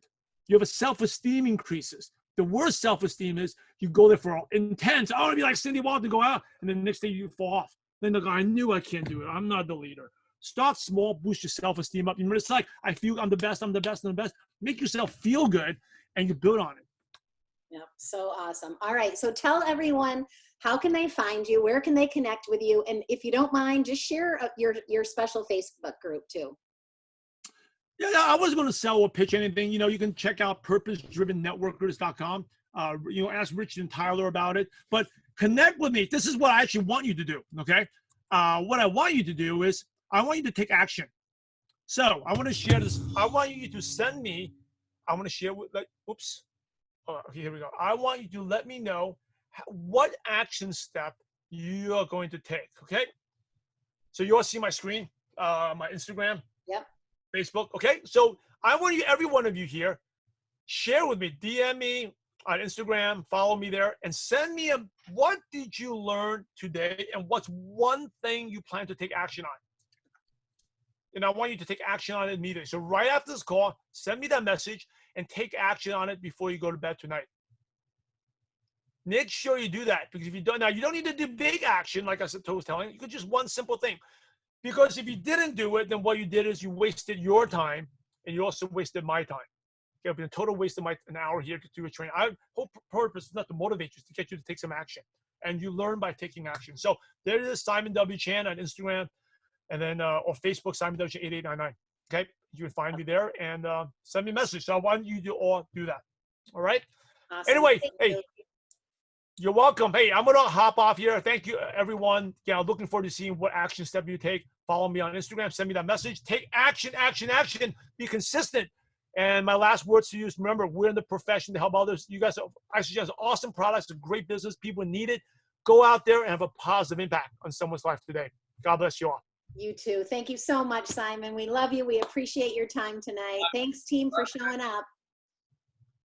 You have a self-esteem increases. The worst self-esteem is you go there for intense. I want to be like Cindy Walton, go out, and then the next day you fall off. Then the guy, I knew I can't do it. I'm not the leader. Start small, boost your self-esteem up. It's like, I feel I'm the best, I'm the best, I'm the best. Make yourself feel good, and you build on it. Yep, so awesome. All right, so tell everyone, how can they find you? Where can they connect with you? And if you don't mind, just share your special Facebook group too. Yeah, I wasn't going to sell or pitch anything. You can check out purposedrivennetworkers.com. Ask Richard and Tyler about it. But connect with me. This is what I actually want you to do, okay? What I want you to do is I want you to take action. So I want to share this. I want you to send me. I want to share with, oops. Okay, here we go. I want you to let me know what action step you are going to take, okay? So you all see my screen, my Instagram, yep, Facebook, okay? So I want you, every one of you here, share with me, DM me on Instagram, follow me there, and send me what did you learn today, and what's one thing you plan to take action on? And I want you to take action on it immediately. So right after this call, send me that message and take action on it before you go to bed tonight. Make sure you do that, because if you don't, now you don't need to do big action, like I was telling you. You could just one simple thing. Because if you didn't do it, then what you did is you wasted your time, and you also wasted my time. Okay, it'll be a total waste of an hour here to do a training. Our whole purpose is not to motivate you, it's to get you to take some action. And you learn by taking action. So there it is, Simon W. Chan on Instagram, and then or Facebook, Simon W. Chan 8899. Okay, you can find me there and send me a message. So I want you to all do that. All right. awesome. Anyway, Thank hey, you. You're welcome. Hey, I'm gonna hop off here. Thank you, everyone. Yeah, looking forward to seeing what action step you take. Follow me on Instagram. Send me that message. Take action, action, action. Be consistent. And my last words to you is, remember, we're in the profession to help others. You guys, I suggest awesome products, a great business. People need it. Go out there and have a positive impact on someone's life today. God bless you all. You too. Thank you so much, Simon. We love you. We appreciate your time tonight. Thanks, team, for showing up.